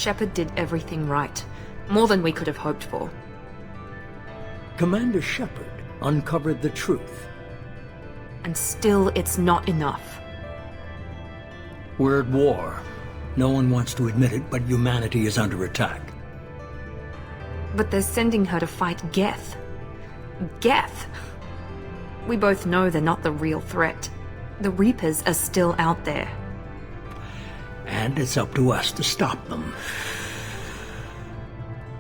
Shepard did everything right. More than we could have hoped for. Commander Shepard uncovered the truth. And still, it's not enough. We're at war. No one wants to admit it, but humanity is under attack. But they're sending her to fight Geth. Geth! We both know they're not the real threat. The Reapers are still out there. And it's up to us to stop them.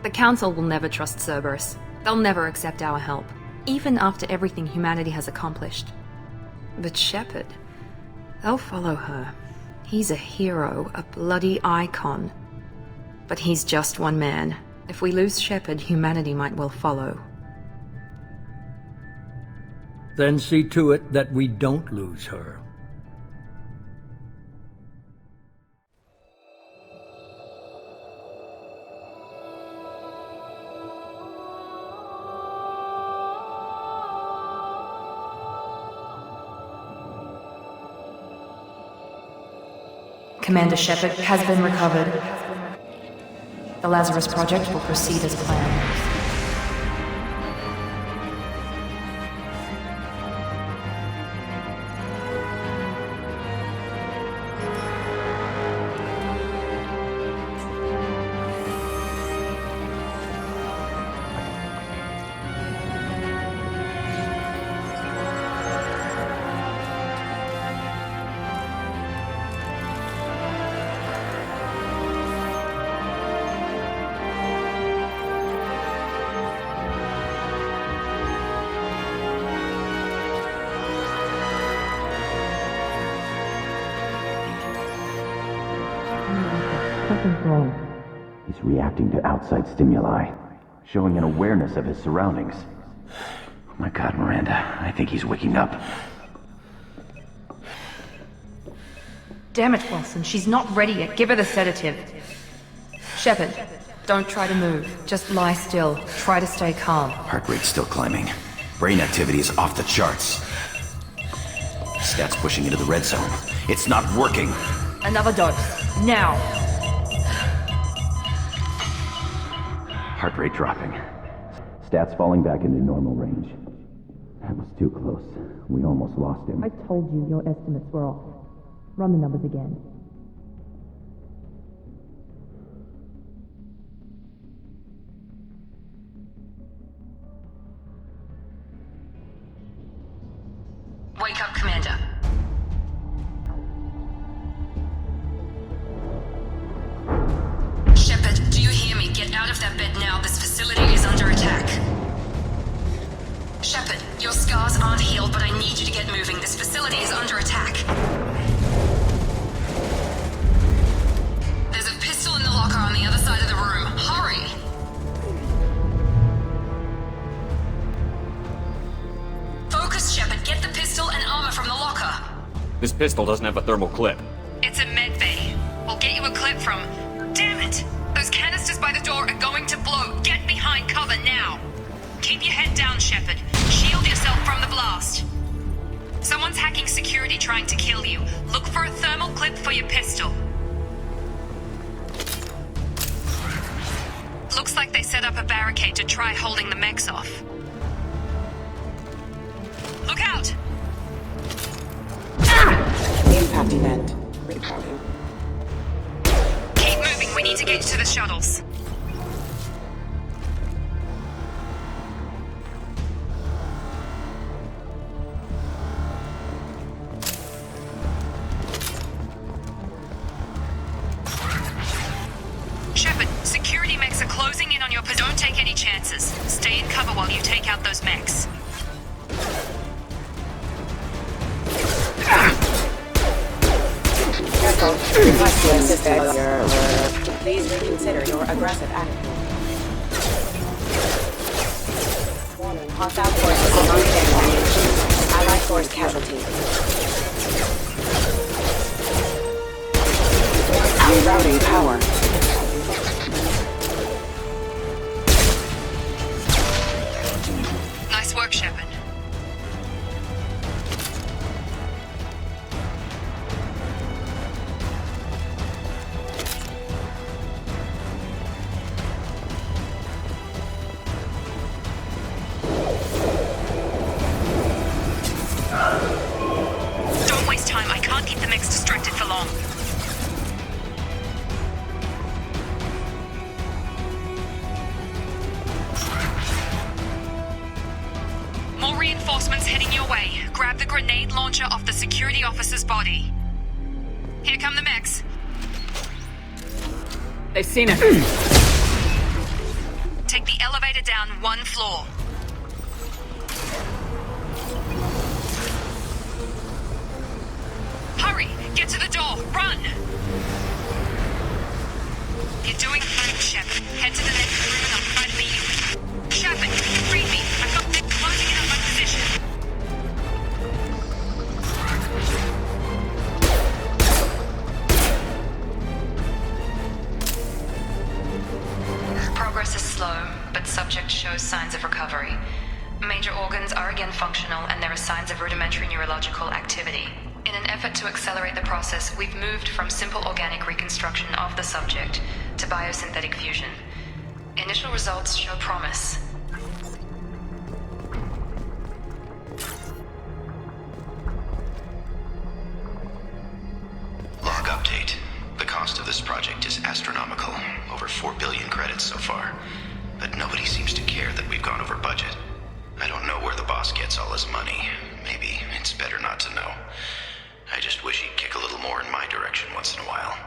The Council will never trust Cerberus. They'll never accept our help, even after everything humanity has accomplished. But Shepard, they'll follow her. He's a hero, a bloody icon. But he's just one man. If we lose Shepard, humanity might well follow. Then see to it that we don't lose her. Commander Shepard has been recovered. The Lazarus project will proceed as planned. He's reacting to outside stimuli, showing an awareness of his surroundings. Oh my god, Miranda, I think he's waking up. Damn it, Wilson, she's not ready yet. Give her the sedative. Shepard, don't try to move. Just lie still. Try to stay calm. Heart rate's still climbing. Brain activity is off the charts. Stats pushing into the red zone. It's not working. Another dose. Now. Heart rate dropping. Stats falling back into normal range. That was too close. We almost lost him. I told you your estimates were off. Run the numbers again. Wake up, Commander. Shepard, do you hear me? Get out of that bed now. This facility is under attack. Shepard, your scars aren't healed, but I need you to get moving. This facility is under attack. There's a pistol in the locker on the other side of the room. Hurry! Focus, Shepard. Get the pistol and armor from the locker. This pistol doesn't have a thermal clip. It's a medbay. We'll get you a clip from... Damn it! Those canisters by the door are going to blow. Get behind cover now. Keep your head down, Shepard. Shield yourself from the blast. Someone's hacking security trying to kill you. Look for a thermal clip for your pistol. Looks like they set up a barricade to try holding the mechs off. Look out! Impact event. Reporting. Keep moving, we need to get you to the shuttles. Shepard, security mechs are closing in on your position. Don't take any chances. Stay in cover while you take out those mechs. Request your assistance. Please reconsider your aggressive attitude. Hostile forces on standby. Allied force casualty. Rerouting power. Nice work, Shepard. Grenades heading your way. Grab the grenade launcher off the security officer's body. Here come the mechs. They've seen us. Take the elevator down 1 floor. Hurry! Get to the door! Run! You're doing fine, Shepard. Head to the next room and I'll try to meet you. Shepard, read me. I've got them closing in on my position. Progress is slow, but subject shows signs of recovery. Major organs are again functional and there are signs of rudimentary neurological activity. In an effort to accelerate the process, we've moved from simple organic reconstruction of the subject to biosynthetic fusion. Initial results show promise. Log update. The cost of this project is astronomical. Over 4 billion credits so far. But nobody seems to care that we've gone over budget. I don't know where the boss gets all his money. Maybe it's better not to know. I just wish he'd kick a little more in my direction once in a while.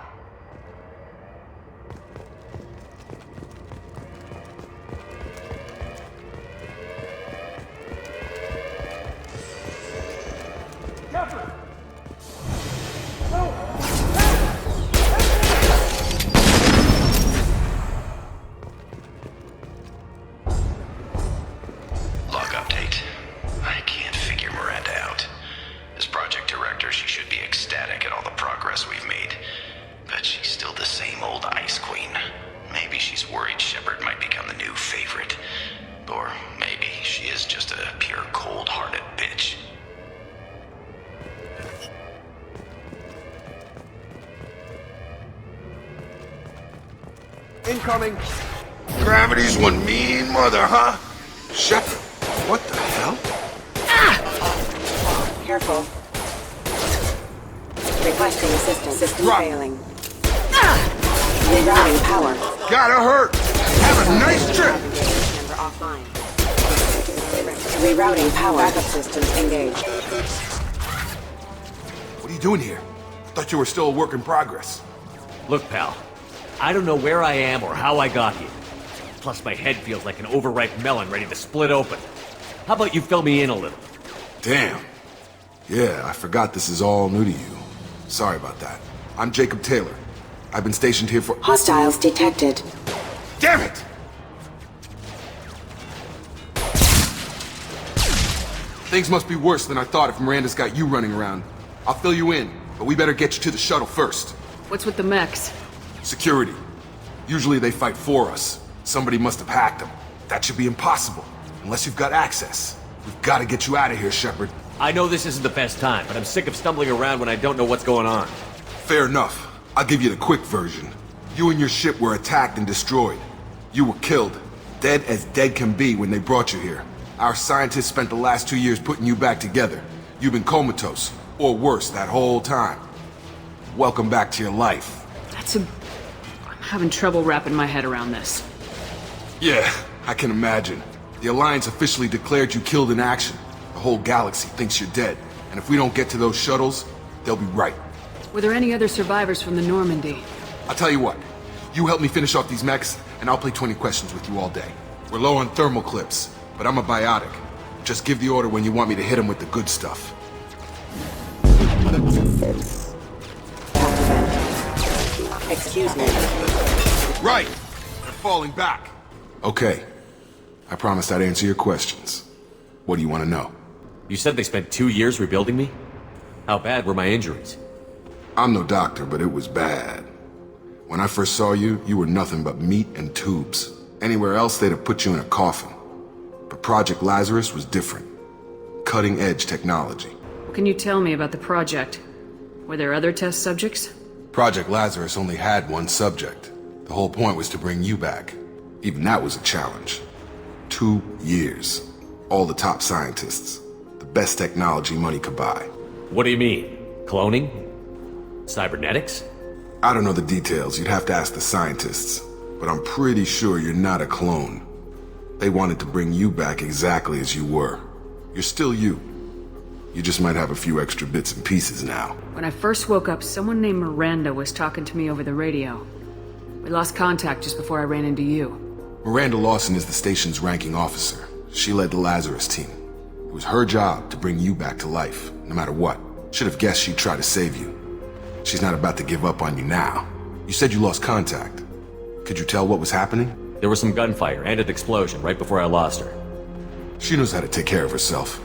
Log update. I can't figure Miranda out. As project director, she should be ecstatic at all the progress we've made. But she's still the same old ice queen. Maybe she's worried Shepard might become the new favorite. Or maybe she is just a pure cold-hearted bitch. Incoming! Gravity's one mean mother, huh? Shepard, what the hell? Careful. Requesting assistance. System Drop. failing. Rerouting power. Gotta hurt! Have a nice trip! Chamber offline. Rerouting power. Backup systems engaged. What are you doing here? I thought you were still a work in progress. Look, pal. I don't know where I am or how I got here. Plus, my head feels like an overripe melon ready to split open. How about you fill me in a little? Damn. Yeah, I forgot this is all new to you. Sorry about that. I'm Jacob Taylor. I've been stationed here for— Hostiles detected. Damn it! Things must be worse than I thought if Miranda's got you running around. I'll fill you in, but we better get you to the shuttle first. What's with the mechs? Security. Usually they fight for us. Somebody must have hacked them. That should be impossible, unless you've got access. We've got to get you out of here, Shepard. I know this isn't the best time, but I'm sick of stumbling around when I don't know what's going on. Fair enough. I'll give you the quick version. You and your ship were attacked and destroyed. You were killed. Dead as dead can be when they brought you here. Our scientists spent the last 2 years putting you back together. You've been comatose, or worse, that whole time. Welcome back to your life. I'm having trouble wrapping my head around this. Yeah, I can imagine. The Alliance officially declared you killed in action. The whole galaxy thinks you're dead. And if we don't get to those shuttles, they'll be right. Were there any other survivors from the Normandy? I'll tell you what. You help me finish off these mechs, and I'll play 20 questions with you all day. We're low on thermal clips, but I'm a biotic. Just give the order when you want me to hit them with the good stuff. Excuse me. Right! They're falling back. Okay. I promised I'd answer your questions. What do you want to know? You said they spent 2 years rebuilding me? How bad were my injuries? I'm no doctor, but it was bad. When I first saw you, you were nothing but meat and tubes. Anywhere else, they'd have put you in a coffin. But Project Lazarus was different. Cutting-edge technology. What can you tell me about the project? Were there other test subjects? Project Lazarus only had one subject. The whole point was to bring you back. Even that was a challenge. 2 years. All the top scientists. The best technology money could buy. What do you mean? Cloning? Cybernetics? I don't know the details. You'd have to ask the scientists. But I'm pretty sure you're not a clone. They wanted to bring you back exactly as you were. You're still you. You just might have a few extra bits and pieces now. When I first woke up, someone named Miranda was talking to me over the radio. We lost contact just before I ran into you. Miranda Lawson is the station's ranking officer. She led the Lazarus team. It was her job to bring you back to life, no matter what. Should have guessed she'd try to save you. She's not about to give up on you now. You said you lost contact. Could you tell what was happening? There was some gunfire and an explosion right before I lost her. She knows how to take care of herself.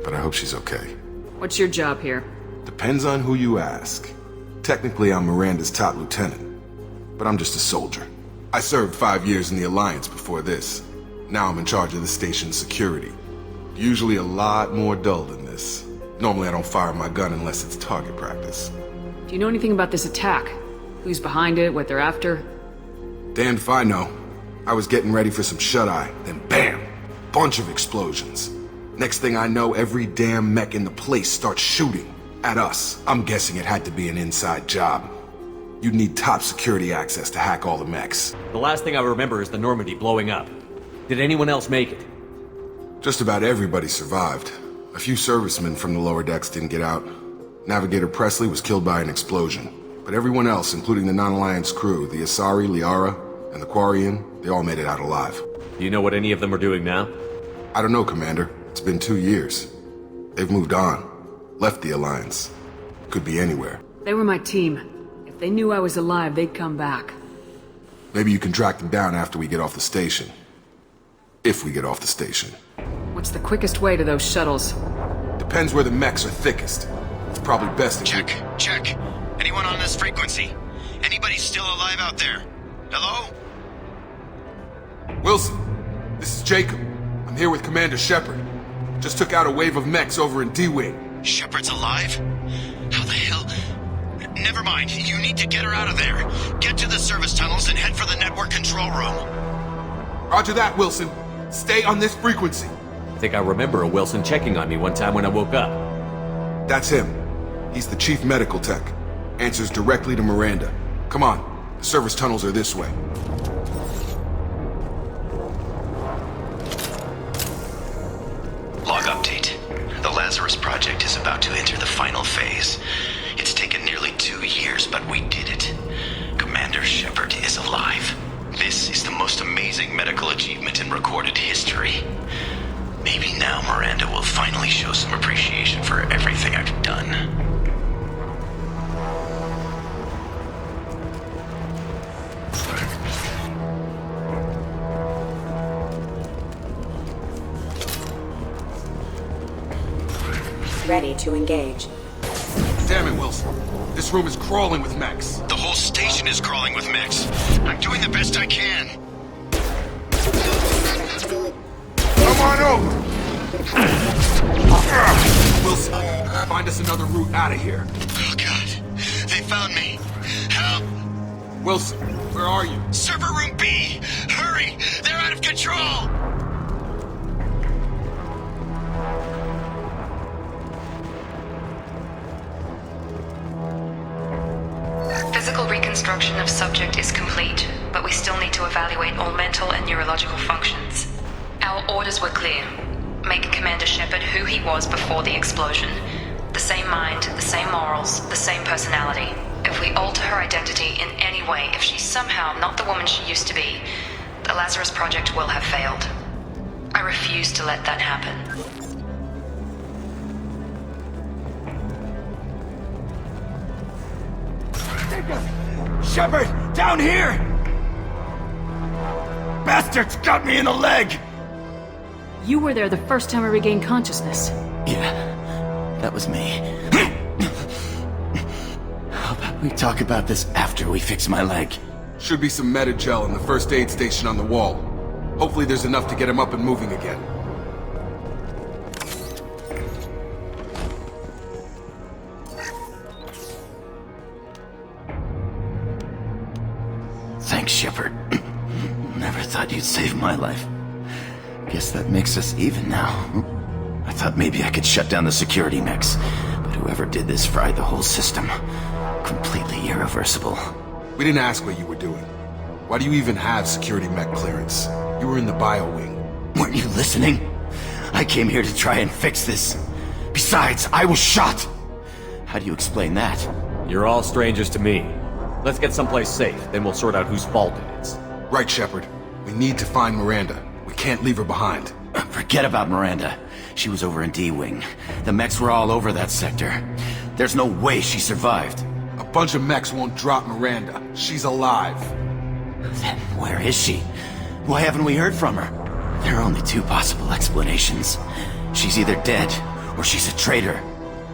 But I hope she's okay. What's your job here? Depends on who you ask. Technically, I'm Miranda's top lieutenant. But I'm just a soldier. I served 5 years in the Alliance before this. Now I'm in charge of the station's security. Usually a lot more dull than this. Normally I don't fire my gun unless it's target practice. Do you know anything about this attack? Who's behind it, what they're after? Damned if I know. I was getting ready for some shut-eye, then bam! Bunch of explosions. Next thing I know, every damn mech in the place starts shooting. At us. I'm guessing it had to be an inside job. You'd need top security access to hack all the mechs. The last thing I remember is the Normandy blowing up. Did anyone else make it? Just about everybody survived. A few servicemen from the lower decks didn't get out. Navigator Presley was killed by an explosion. But everyone else, including the non-Alliance crew, the Asari, Liara, and the Quarian, they all made it out alive. Do you know what any of them are doing now? I don't know, Commander. It's been 2 years. They've moved on. Left the Alliance. Could be anywhere. They were my team. If they knew I was alive, they'd come back. Maybe you can track them down after we get off the station. If we get off the station. What's the quickest way to those shuttles? Depends where the mechs are thickest. It's probably best if Check. Anyone on this frequency? Anybody still alive out there? Hello? Wilson, this is Jacob. I'm here with Commander Shepard. Just took out a wave of mechs over in D-Wing. Shepard's alive? How the hell? Never mind. You need to get her out of there. Get to the service tunnels and head for the network control room. Roger that, Wilson. Stay on this frequency. I think I remember a Wilson checking on me one time when I woke up. That's him. He's the chief medical tech. Answers directly to Miranda. Come on. The service tunnels are this way. Log update. The Lazarus project is about to enter the final phase. It's taken nearly 2 years, but we did it. Commander Shepard is alive. This is the most amazing medical achievement in recorded history. Maybe now Miranda will finally show some appreciation for everything I've done. Ready to engage. Damn it, Wilson. This room is crawling with mechs. The whole station is crawling with mechs. I'm doing the best I can. Come on over! Wilson, find us another route out of here. Oh God, they found me. Help! Wilson, where are you? Server room B! Hurry! They're out of control! Physical reconstruction of subject is complete, but we still need to evaluate all mental and neurological functions. Our orders were clear. Make Commander Shepard who he was before the explosion. The same mind, the same morals, the same personality. If we alter her identity in any way, if she's somehow not the woman she used to be, the Lazarus Project will have failed. I refuse to let that happen. Shepard, down here! Bastards got me in the leg! You were there the first time I regained consciousness. Yeah, that was me. How about we talk about this after we fix my leg? Should be some meta-gel in the first aid station on the wall. Hopefully there's enough to get him up and moving again. Thanks, Shepard. Never thought you'd save my life. Guess that makes us even now. I thought maybe I could shut down the security mechs, but whoever did this fried the whole system. Completely irreversible. We didn't ask what you were doing. Why do you even have security mech clearance? You were in the bio wing. Weren't you listening? I came here to try and fix this. Besides, I was shot! How do you explain that? You're all strangers to me. Let's get someplace safe, then we'll sort out whose fault it is. Right, Shepard. We need to find Miranda. We can't leave her behind. Forget about Miranda. She was over in D-Wing. The mechs were all over that sector. There's no way she survived. A bunch of mechs won't drop Miranda. She's alive. Then where is she? Why haven't we heard from her? There are only two possible explanations. She's either dead, or she's a traitor.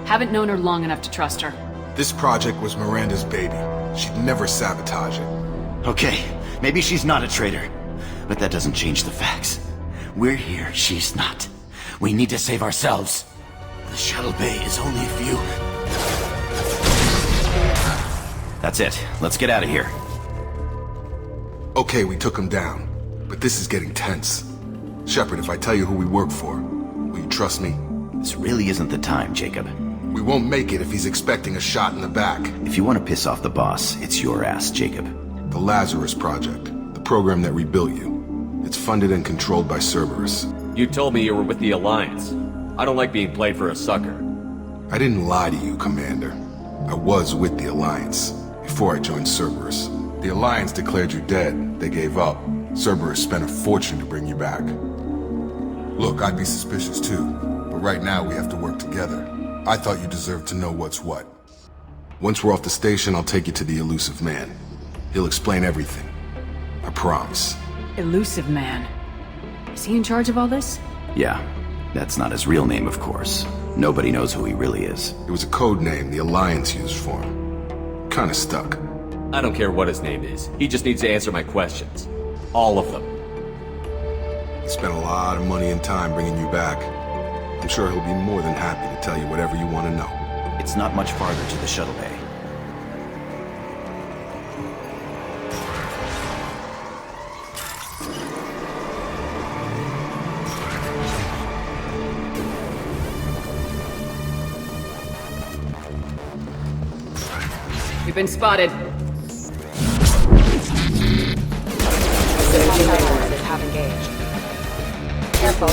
Haven't known her long enough to trust her. This project was Miranda's baby. She'd never sabotage it. Okay, maybe she's not a traitor. But that doesn't change the facts. We're here, she's not. We need to save ourselves. The shuttle bay is only a few... That's it. Let's get out of here. Okay, we took him down. But this is getting tense. Shepard, if I tell you who we work for, will you trust me? This really isn't the time, Jacob. We won't make it if he's expecting a shot in the back. If you want to piss off the boss, it's your ass, Jacob. The Lazarus Project. The program that rebuilt you. It's funded and controlled by Cerberus. You told me you were with the Alliance. I don't like being played for a sucker. I didn't lie to you, Commander. I was with the Alliance, before I joined Cerberus. The Alliance declared you dead. They gave up. Cerberus spent a fortune to bring you back. Look, I'd be suspicious too, but right now we have to work together. I thought you deserved to know what's what. Once we're off the station, I'll take you to the elusive man. He'll explain everything. I promise. Elusive man. Is he in charge of all this? Yeah. That's not his real name, of course. Nobody knows who he really is. It was a code name the Alliance used for him. Kinda stuck. I don't care what his name is. He just needs to answer my questions. All of them. He spent a lot of money and time bringing you back. I'm sure he'll be more than happy to tell you whatever you want to know. It's not much farther to the shuttle bay. We've been spotted. Have engaged. Careful.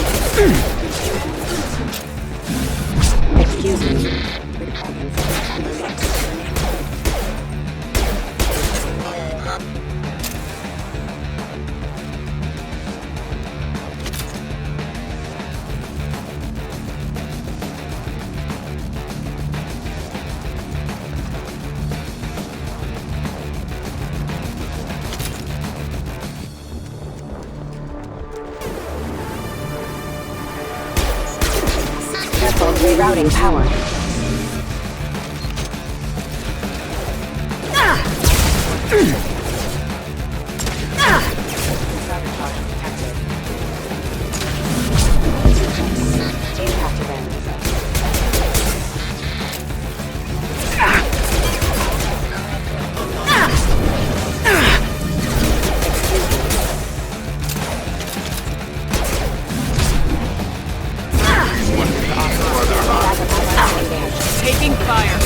Excuse me. Rerouting power. Impact event. Taking fire.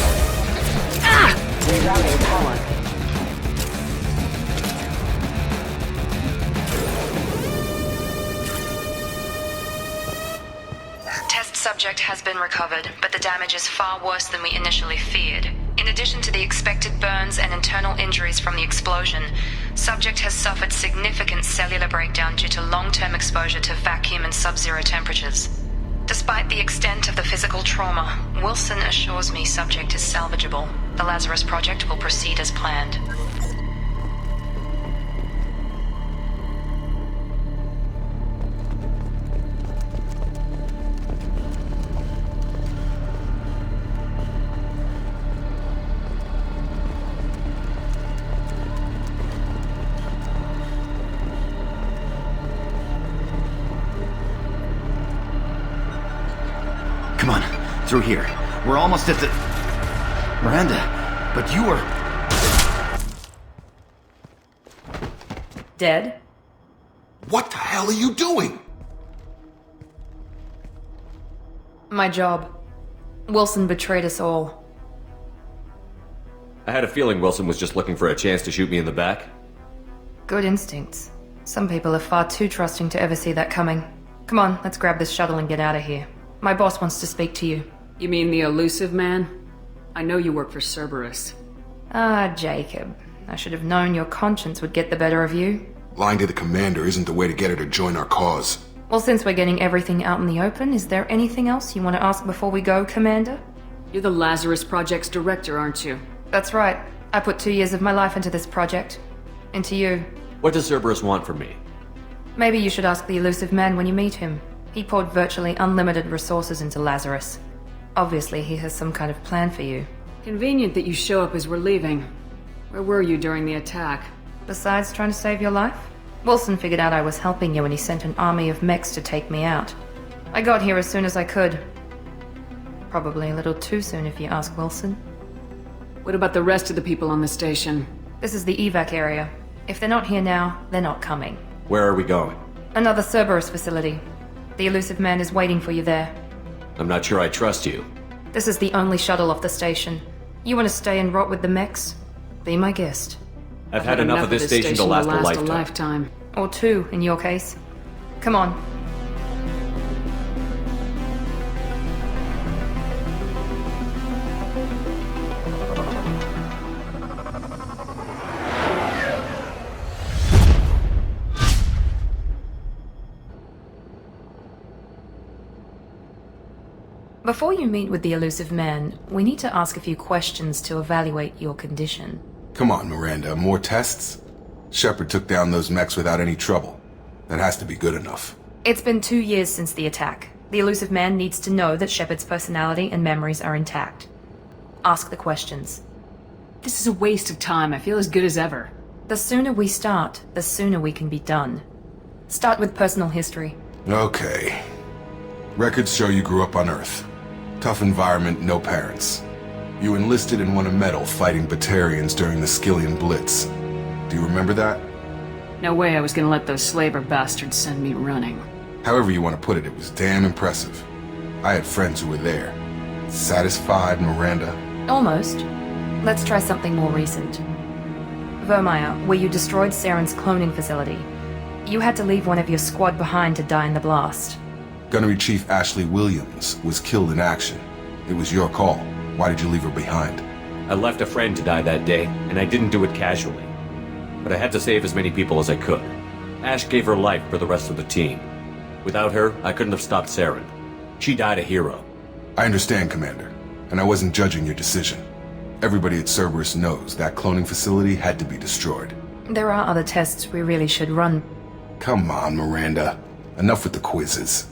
Rerouting power. Test subject has been recovered, but the damage is far worse than we initially feared. In addition to the expected burns and internal injuries from the explosion, subject has suffered significant cellular breakdown due to long-term exposure to vacuum and sub-zero temperatures. Despite the extent of the physical trauma, Wilson assures me subject is salvageable. The Lazarus project will proceed as planned. Come on, through here. We're almost at the... Miranda, but you were... Dead? What the hell are you doing? My job. Wilson betrayed us all. I had a feeling Wilson was just looking for a chance to shoot me in the back. Good instincts. Some people are far too trusting to ever see that coming. Come on, let's grab this shuttle and get out of here. My boss wants to speak to you. You mean the elusive man? I know you work for Cerberus. Ah, Jacob. I should have known your conscience would get the better of you. Lying to the commander isn't the way to get her to join our cause. Well, since we're getting everything out in the open, is there anything else you want to ask before we go, Commander? You're the Lazarus Project's director, aren't you? That's right. I put 2 years of my life into this project. Into you. What does Cerberus want from me? Maybe you should ask the elusive man when you meet him. He poured virtually unlimited resources into Lazarus. Obviously, he has some kind of plan for you. Convenient that you show up as we're leaving. Where were you during the attack? Besides trying to save your life? Wilson figured out I was helping you and he sent an army of mechs to take me out. I got here as soon as I could. Probably a little too soon if you ask Wilson. What about the rest of the people on the station? This is the evac area. If they're not here now, they're not coming. Where are we going? Another Cerberus facility. The elusive man is waiting for you there. I'm not sure I trust you. This is the only shuttle off the station. You want to stay and rot with the mechs? Be my guest. I've had enough of this station to last a lifetime. Or 2, in your case. Come on. Before you meet with the elusive man, we need to ask a few questions to evaluate your condition. Come on, Miranda, more tests? Shepard took down those mechs without any trouble. That has to be good enough. It's been 2 years since the attack. The elusive man needs to know that Shepard's personality and memories are intact. Ask the questions. This is a waste of time. I feel as good as ever. The sooner we start, the sooner we can be done. Start with personal history. Okay. Records show you grew up on Earth. Tough environment, no parents. You enlisted and won a medal fighting Batarians during the Skillian Blitz. Do you remember that? No way I was gonna let those slaver bastards send me running. However you want to put it, it was damn impressive. I had friends who were there. Satisfied, Miranda? Almost. Let's try something more recent. Vermeer, where you destroyed Saren's cloning facility. You had to leave one of your squad behind to die in the blast. Gunnery Chief Ashley Williams was killed in action. It was your call. Why did you leave her behind? I left a friend to die that day, and I didn't do it casually. But I had to save as many people as I could. Ash gave her life for the rest of the team. Without her, I couldn't have stopped Saren. She died a hero. I understand, Commander, and I wasn't judging your decision. Everybody at Cerberus knows that cloning facility had to be destroyed. There are other tests we really should run. Come on, Miranda. Enough with the quizzes.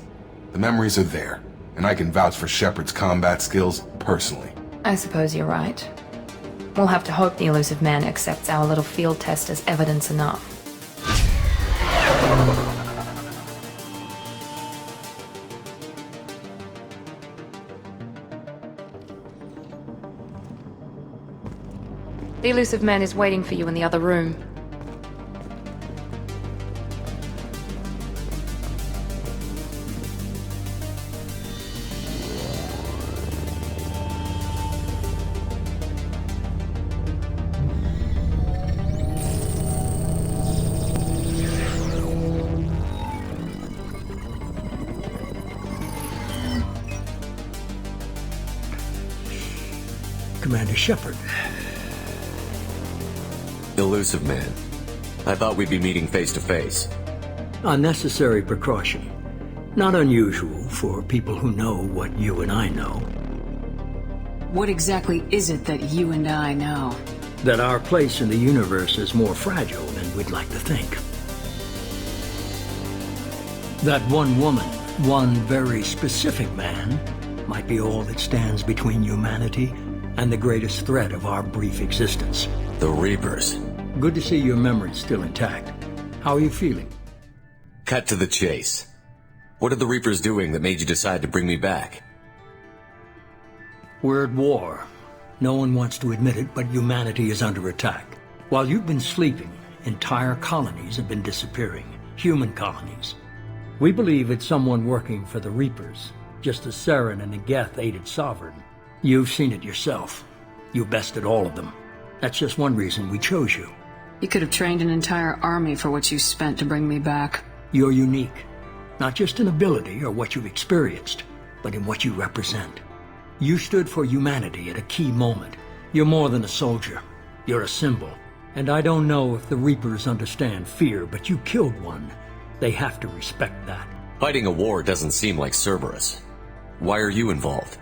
The memories are there, and I can vouch for Shepard's combat skills personally. I suppose you're right. We'll have to hope the elusive man accepts our little field test as evidence enough. The elusive man is waiting for you in the other room. Commander Shepard. Elusive man. I thought we'd be meeting face to face. A necessary precaution. Not unusual for people who know what you and I know. What exactly is it that you and I know? That our place in the universe is more fragile than we'd like to think. That one woman, one very specific man, might be all that stands between humanity and the greatest threat of our brief existence. The Reapers. Good to see your memory's still intact. How are you feeling? Cut to the chase. What are the Reapers doing that made you decide to bring me back? We're at war. No one wants to admit it, but humanity is under attack. While you've been sleeping, entire colonies have been disappearing. Human colonies. We believe it's someone working for the Reapers, just as Saren and the Geth aided Sovereign. You've seen it yourself. You bested all of them. That's just one reason we chose you. You could have trained an entire army for what you spent to bring me back. You're unique. not just in ability or what you've experienced, but in what you represent. You stood for humanity at a key moment. You're more than a soldier. You're a symbol. And I don't know if the Reapers understand fear, but you killed one. They have to respect that. Fighting a war doesn't seem like Cerberus. Why are you involved?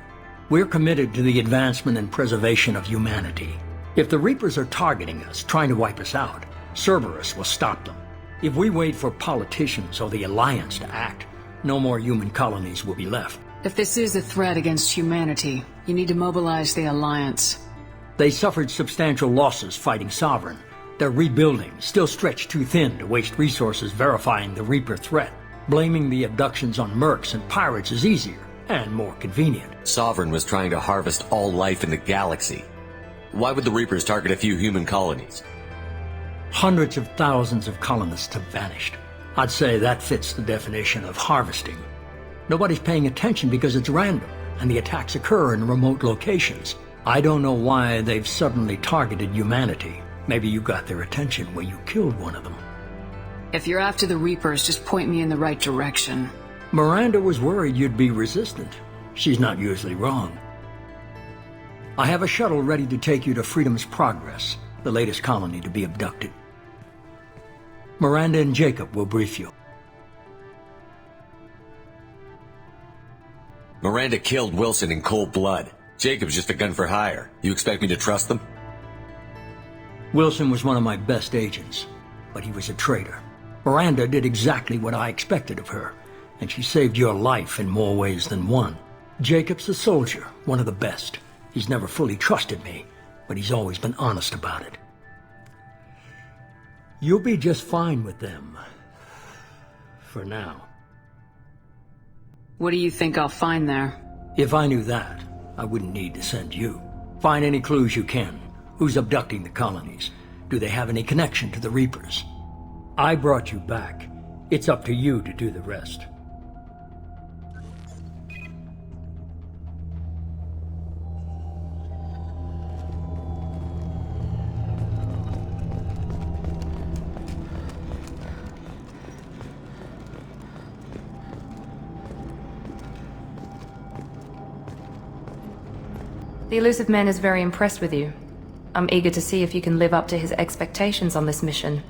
We're committed to the advancement and preservation of humanity. If the Reapers are targeting us, trying to wipe us out, Cerberus will stop them. If we wait for politicians or the Alliance to act, no more human colonies will be left. If this is a threat against humanity, you need to mobilize the Alliance. They suffered substantial losses fighting Sovereign. They're rebuilding, still stretched too thin to waste resources verifying the Reaper threat. Blaming the abductions on mercs and pirates is easier and more convenient. Sovereign was trying to harvest all life in the galaxy. Why would the Reapers target a few human colonies? Hundreds of thousands of colonists have vanished. I'd say that fits the definition of harvesting. Nobody's paying attention because it's random, and the attacks occur in remote locations. I don't know why they've suddenly targeted humanity. Maybe you got their attention when you killed one of them. If you're after the Reapers, just point me in the right direction. Miranda was worried you'd be resistant. She's not usually wrong. I have a shuttle ready to take you to Freedom's Progress, the latest colony to be abducted. Miranda and Jacob will brief you. Miranda killed Wilson in cold blood. Jacob's just a gun for hire. You expect me to trust them? Wilson was one of my best agents, but he was a traitor. Miranda did exactly what I expected of her, and she saved your life in more ways than one. Jacob's a soldier, one of the best. He's never fully trusted me, but he's always been honest about it. You'll be just fine with them. For now. What do you think I'll find there? If I knew that, I wouldn't need to send you. Find any clues you can. Who's abducting the colonies? Do they have any connection to the Reapers? I brought you back. It's up to you to do the rest. The elusive man is very impressed with you. I'm eager to see if you can live up to his expectations on this mission.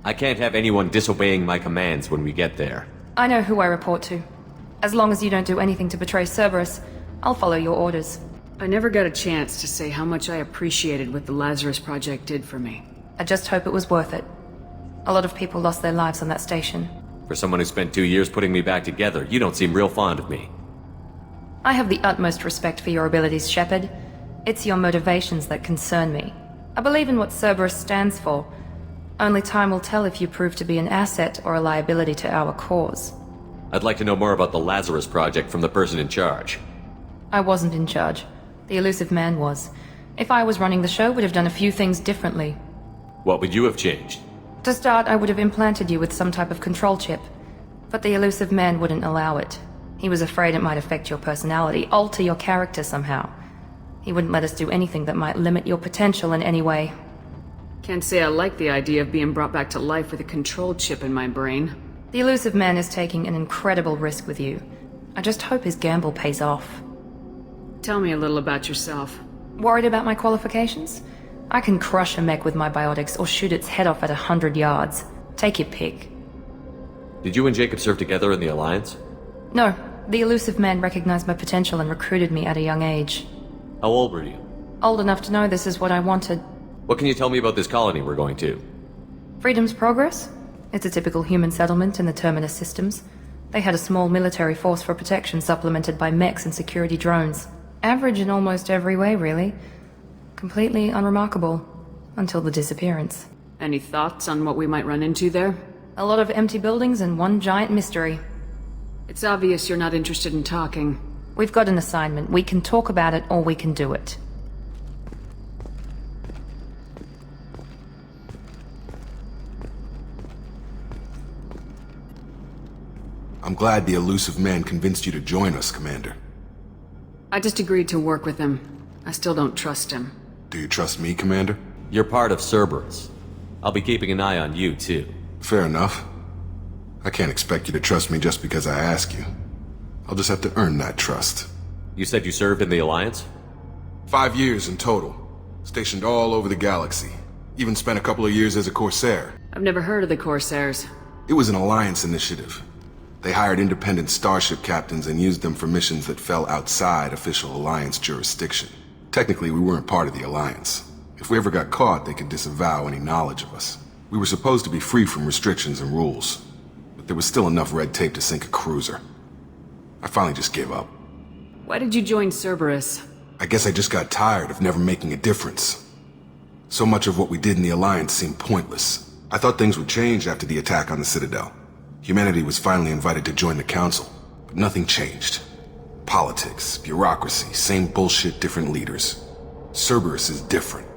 I can't have anyone disobeying my commands when we get there. I know who I report to. As long as you don't do anything to betray Cerberus, I'll follow your orders. I never got a chance to say how much I appreciated what the Lazarus project did for me. I just hope it was worth it. A lot of people lost their lives on that station. For someone who spent 2 years putting me back together, you don't seem real fond of me. I have the utmost respect for your abilities, Shepard. It's your motivations that concern me. I believe in what Cerberus stands for. Only time will tell if you prove to be an asset or a liability to our cause. I'd like to know more about the Lazarus project from the person in charge. I wasn't in charge. The elusive man was. If I was running the show, would have done a few things differently. What would you have changed? To start, I would have implanted you with some type of control chip. But the elusive man wouldn't allow it. He was afraid it might affect your personality, alter your character somehow. He wouldn't let us do anything that might limit your potential in any way. Can't say I like the idea of being brought back to life with a control chip in my brain. The elusive man is taking an incredible risk with you. I just hope his gamble pays off. Tell me a little about yourself. Worried about my qualifications? I can crush a mech with my biotics or shoot its head off at 100 yards. Take your pick. Did you and Jacob serve together in the Alliance? No, the elusive man recognized my potential and recruited me at a young age. How old were you? Old enough to know this is what I wanted. What can you tell me about this colony we're going to? Freedom's Progress? It's a typical human settlement in the Terminus systems. They had a small military force for protection supplemented by mechs and security drones. Average in almost every way, really. Completely unremarkable. Until the disappearance. Any thoughts on what we might run into there? A lot of empty buildings and one giant mystery. It's obvious you're not interested in talking. We've got an assignment. We can talk about it or we can do it. I'm glad the elusive man convinced you to join us, Commander. I just agreed to work with him. I still don't trust him. Do you trust me, Commander? You're part of Cerberus. I'll be keeping an eye on you, too. Fair enough. I can't expect you to trust me just because I ask you. I'll just have to earn that trust. You said you served in the Alliance? 5 years in total. Stationed all over the galaxy. Even spent a couple of years as a Corsair. I've never heard of the Corsairs. It was an Alliance initiative. They hired independent starship captains and used them for missions that fell outside official Alliance jurisdiction. Technically, we weren't part of the Alliance. If we ever got caught, they could disavow any knowledge of us. We were supposed to be free from restrictions and rules, but there was still enough red tape to sink a cruiser. I finally just gave up. Why did you join Cerberus? I guess I just got tired of never making a difference. So much of what we did in the Alliance seemed pointless. I thought things would change after the attack on the Citadel. Humanity was finally invited to join the Council, but nothing changed. Politics, bureaucracy, same bullshit, different leaders. Cerberus is different.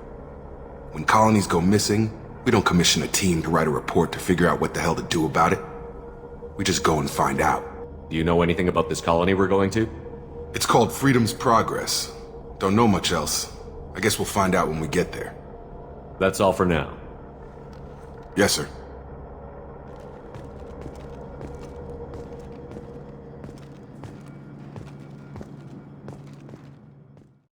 When colonies go missing, we don't commission a team to write a report to figure out what the hell to do about it. We just go and find out. Do you know anything about this colony we're going to? It's called Freedom's Progress. Don't know much else. I guess we'll find out when we get there. That's all for now. Yes, sir.